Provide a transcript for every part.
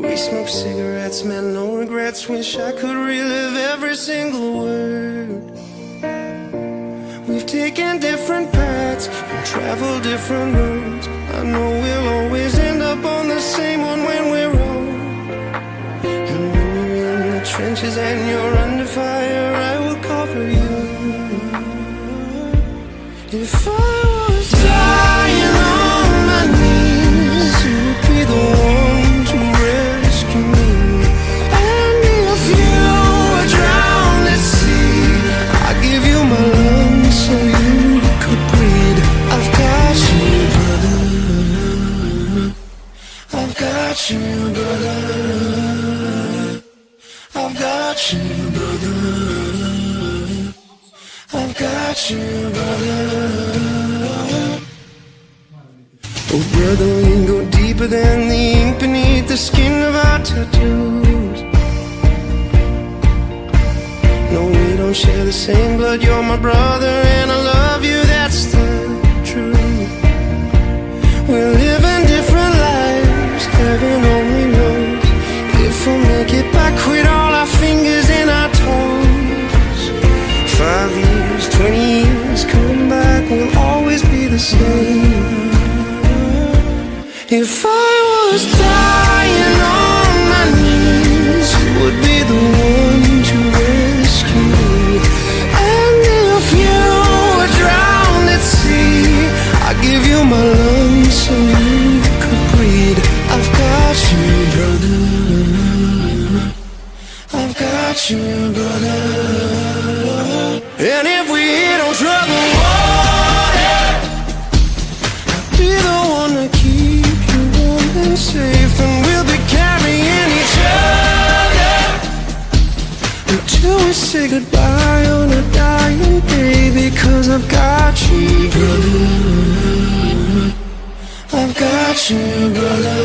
We smoke cigarettes, man, no regrets. Wish I could relive every single word. We've taken different paths and traveled different roads. I know we'll always end up on the same one when we're old. And when you're in the trenches and you're under fire, I will cover you. If I was dying on my knees, you would be the one to rescue me. And if you were drowned at sea, I'd give you my lungs so you could breathe. I've got you, brother. I've got you, brother. I've got you, brother. I've got you, brother. Oh, brother, we can go deeper than the ink beneath the skin of our tattoos. No, we don't share the same blood. You're my brother and I love you, that's the truth. We're living different lives, heaven only knows if we'll make it back with all our fingers and our toes. 5 years, 20 years, come back, we'll always be the same. If I was dying on my knees, you would be the one to rescue me. And if you were drowned at sea, I'd give you my lungs so you could breathe. I've got you, brother. I've got you, brother. And if we hit on troubled water, I'll be the one to keep you warm and safe. And we'll be carrying each other until we say goodbye on a dying day. Because I've got you, brother. I've got you, brother.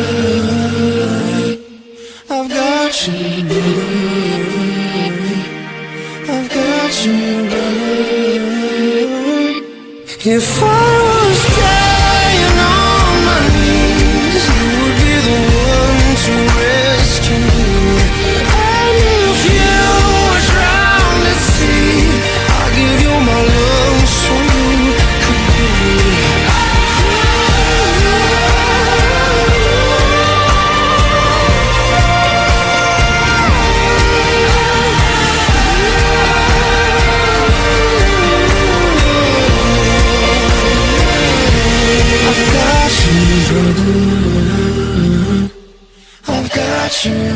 I've got you, brother. I've got you, brother. If I was dying on my knees, you would be the one to rescue me. And if you were drowned at sea, I'll give you my lungs so you could breathe. I've got you, brother. I've got you.